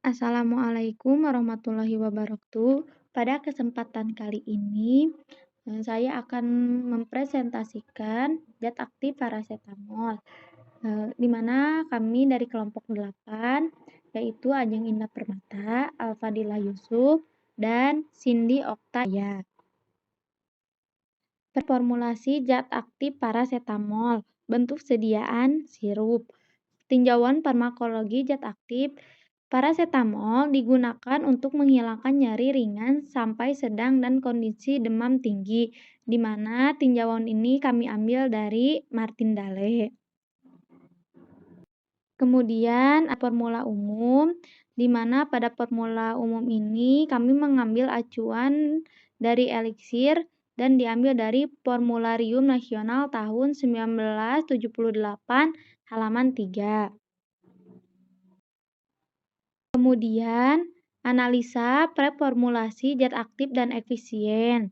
Assalamualaikum warahmatullahi wabarakatuh. Pada kesempatan kali ini, saya akan mempresentasikan zat aktif parasetamol, di mana kami dari kelompok 8, yaitu Ajeng Indah Permata, Alfadila Yusuf, dan Cindy Oktaya. Formulasi zat aktif parasetamol, bentuk sediaan sirup. Tinjauan farmakologi zat aktif parasetamol digunakan untuk menghilangkan nyeri ringan sampai sedang dan kondisi demam tinggi, di mana tinjauan ini kami ambil dari Martin Dale. Kemudian formula umum, di mana pada formula umum ini kami mengambil acuan dari eliksir dan diambil dari Formularium Nasional tahun 1978 halaman 3. Kemudian, analisa preformulasi zat aktif dan efisien,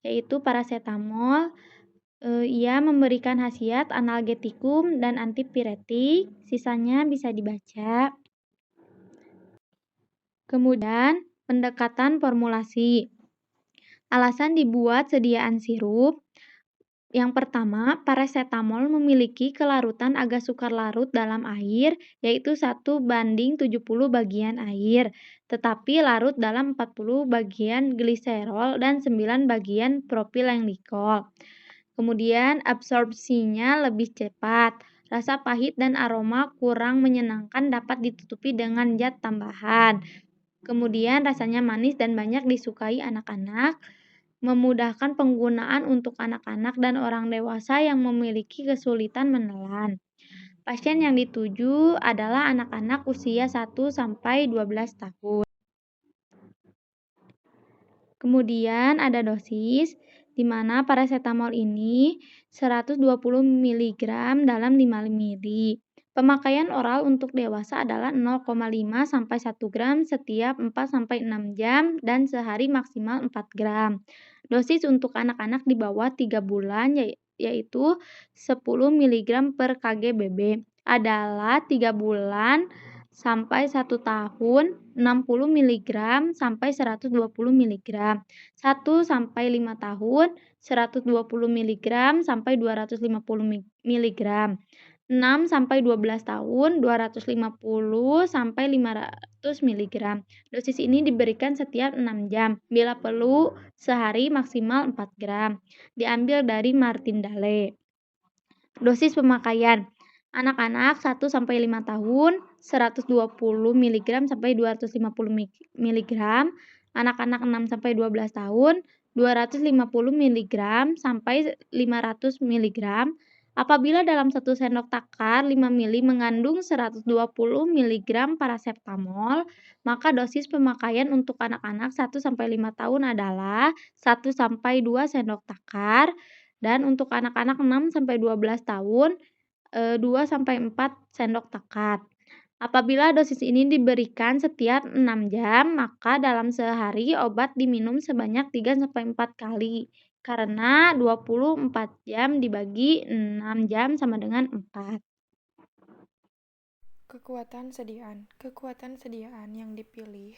yaitu parasetamol. Ia memberikan khasiat analgetikum dan antipiretik, sisanya bisa dibaca. Kemudian, pendekatan formulasi. Alasan dibuat sediaan sirup. Yang pertama, parasetamol memiliki kelarutan agar sukar larut dalam air, yaitu 1:70 bagian air, tetapi larut dalam 40 bagian gliserol dan 9 bagian propilenglikol. Kemudian, absorpsinya lebih cepat. Rasa pahit dan aroma kurang menyenangkan dapat ditutupi dengan zat tambahan. Kemudian, rasanya manis dan banyak disukai anak-anak. Memudahkan penggunaan untuk anak-anak dan orang dewasa yang memiliki kesulitan menelan. Pasien yang dituju adalah anak-anak usia 1-12 tahun. Kemudian ada dosis, di mana parasetamol ini 120 mg dalam 5 ml. Pemakaian oral untuk dewasa adalah 0,5 sampai 1 gram setiap 4-6 jam dan sehari maksimal 4 gram. Dosis untuk anak-anak di bawah 3 bulan yaitu 10 mg per kg/BB adalah 3 bulan sampai 1 tahun 60 mg sampai 120 mg. 1 sampai 5 tahun 120 mg sampai 250 mg. 6 sampai 12 tahun 250 sampai 500 mg. Dosis ini diberikan setiap 6 jam. Bila perlu sehari maksimal 4 gram. Diambil dari Martin Dale. Dosis pemakaian. Anak-anak 1 sampai 5 tahun 120 mg sampai 250 mg. Anak-anak 6 sampai 12 tahun 250 mg sampai 500 mg. Apabila dalam 1 sendok takar 5 ml mengandung 120 mg parasetamol, maka dosis pemakaian untuk anak-anak 1 sampai 5 tahun adalah 1 sampai 2 sendok takar dan untuk anak-anak 6 sampai 12 tahun 2 sampai 4 sendok takar. Apabila dosis ini diberikan setiap 6 jam, maka dalam sehari obat diminum sebanyak 3 sampai 4 kali. Karena 24 jam dibagi 6 jam sama dengan 4. Kekuatan sediaan yang dipilih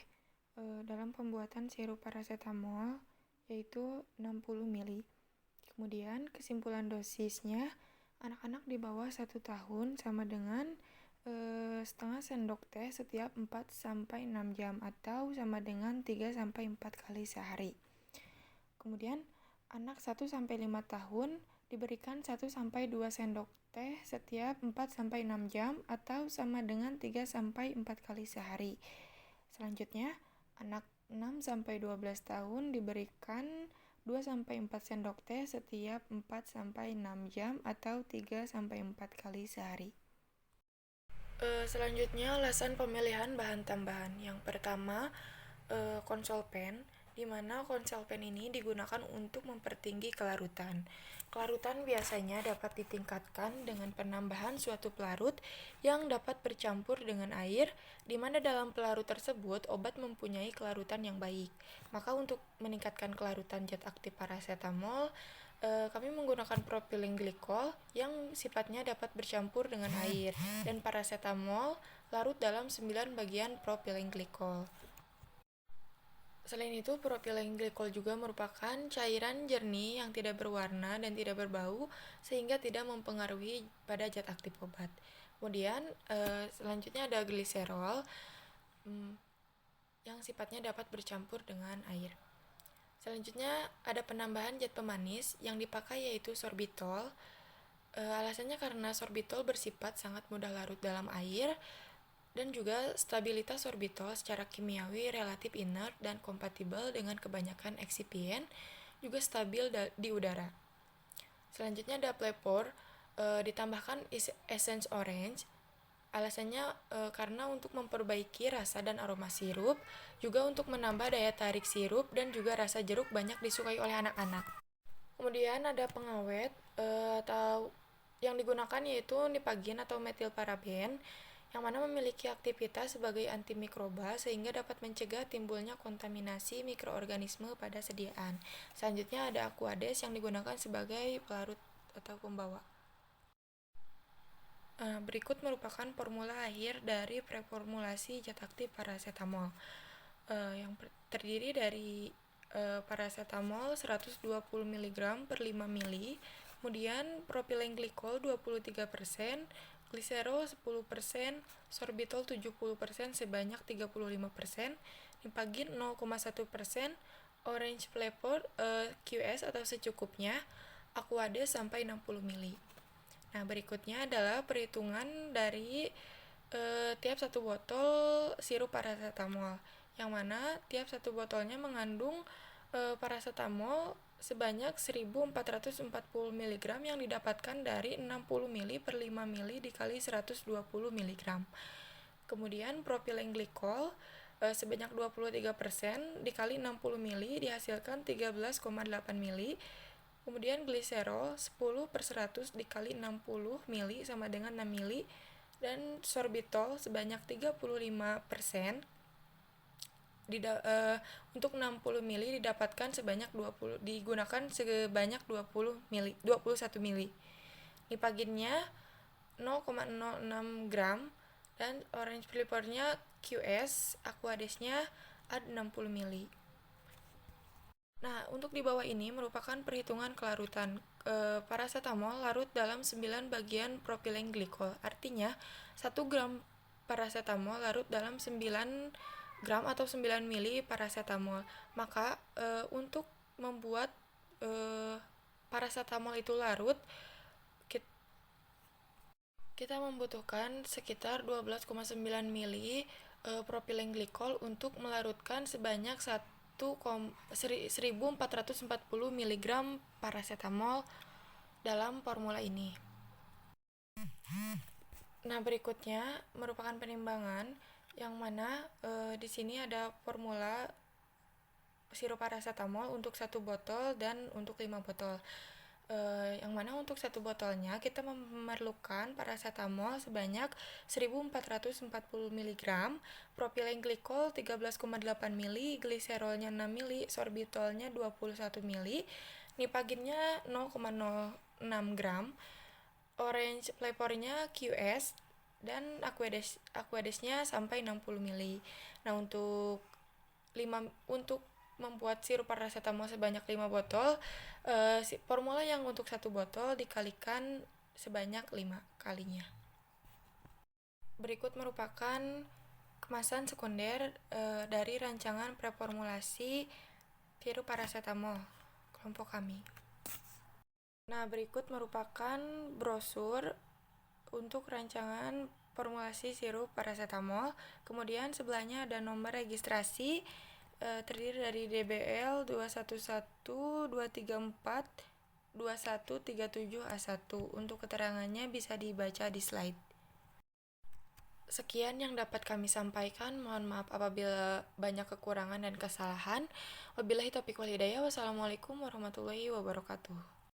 dalam pembuatan sirup parasetamol yaitu 60 ml. Kemudian kesimpulan dosisnya, anak-anak di bawah 1 tahun sama dengan setengah sendok teh setiap 4-6 jam atau sama dengan 3-4 kali sehari. Kemudian anak 1-5 tahun diberikan 1-2 sendok teh setiap 4-6 jam atau sama dengan 3-4 kali sehari. Selanjutnya, anak 6-12 tahun diberikan 2-4 sendok teh setiap 4-6 jam atau 3-4 kali sehari. Selanjutnya, alasan pemilihan bahan tambahan. Yang pertama, konsolpen, di mana konsolpen ini digunakan untuk mempertinggi kelarutan. Kelarutan biasanya dapat ditingkatkan dengan penambahan suatu pelarut yang dapat bercampur dengan air, di mana dalam pelarut tersebut obat mempunyai kelarutan yang baik. Maka untuk meningkatkan kelarutan zat aktif parasetamol, kami menggunakan propilenglikol yang sifatnya dapat bercampur dengan air, dan parasetamol larut dalam 9 bagian propilenglikol. Selain itu, propilenglikol juga merupakan cairan jernih yang tidak berwarna dan tidak berbau sehingga tidak mempengaruhi pada zat aktif obat. Kemudian selanjutnya ada gliserol yang sifatnya dapat bercampur dengan air. Selanjutnya ada penambahan zat pemanis yang dipakai yaitu sorbitol. Alasannya karena sorbitol bersifat sangat mudah larut dalam air dan juga stabilitas sorbitol secara kimiawi relatif inert dan kompatibel dengan kebanyakan eksipien, juga stabil di udara. Selanjutnya ada flavor, ditambahkan essence orange. Alasannya karena untuk memperbaiki rasa dan aroma sirup, juga untuk menambah daya tarik sirup dan juga rasa jeruk banyak disukai oleh anak-anak. Kemudian ada pengawet atau yang digunakan yaitu nipagin atau metilparaben, yang mana memiliki aktivitas sebagai antimikroba sehingga dapat mencegah timbulnya kontaminasi mikroorganisme pada sediaan. Selanjutnya ada Aquades yang digunakan sebagai pelarut atau pembawa. Berikut merupakan formula akhir dari preformulasi zat aktif paracetamol, yang terdiri dari paracetamol 120 mg per 5 ml, kemudian propilenglikol 23%, gliserol 10%, sorbitol 70% sebanyak 35%, nipagin 0,1%, orange flavor QS atau secukupnya, Aquades sampai 60 ml. Nah, berikutnya adalah perhitungan dari tiap satu botol sirup paracetamol, yang mana tiap satu botolnya mengandung paracetamol sebanyak 1440 mg yang didapatkan dari 60 ml per 5 ml dikali 120 mg. Kemudian propilenglikol sebanyak 23% dikali 60 ml dihasilkan 13,8 ml. Kemudian gliserol 10 per 100 dikali 60 ml sama dengan 6 ml. Dan sorbitol sebanyak 35% untuk 60 ml didapatkan digunakan sebanyak 21 ml. Nipaginnya 0,06 gram dan orange flavornya QS, Aquadesnya ada 60 ml. Nah, untuk di bawah ini merupakan perhitungan kelarutan. Paracetamol larut dalam 9 bagian propilenglikol. Artinya, 1 gram paracetamol larut dalam 9 gram atau 9 mili paracetamol. Maka, untuk membuat paracetamol itu larut, kita membutuhkan sekitar 12,9 mili propilenglikol untuk melarutkan sebanyak 1440 mg paracetamol dalam formula ini. Nah, berikutnya merupakan penimbangan yang mana di sini ada formula sirup paracetamol untuk 1 botol dan untuk 5 botol. Yang mana untuk 1 botolnya kita memerlukan paracetamol sebanyak 1440 mg, propilenglikol 13,8 ml, gliserolnya 6 ml, sorbitolnya 21 ml, nipaginnya 0,06 gram, orange flavornya QS, dan Aquadesnya sampai 60 ml. Nah, untuk membuat sirup paracetamol sebanyak 5 botol, formula yang untuk 1 botol dikalikan sebanyak 5 kalinya. Berikut merupakan kemasan sekunder dari rancangan preformulasi sirup paracetamol kelompok kami. Nah, berikut merupakan brosur untuk rancangan formulasi sirup paracetamol. Kemudian sebelahnya ada nomor registrasi, terdiri dari DBL 2112342137A1. Untuk keterangannya bisa dibaca di slide. Sekian yang dapat kami sampaikan. Mohon maaf apabila banyak kekurangan dan kesalahan. Wabillahi taufiq wal hidayah. Wassalamualaikum warahmatullahi wabarakatuh.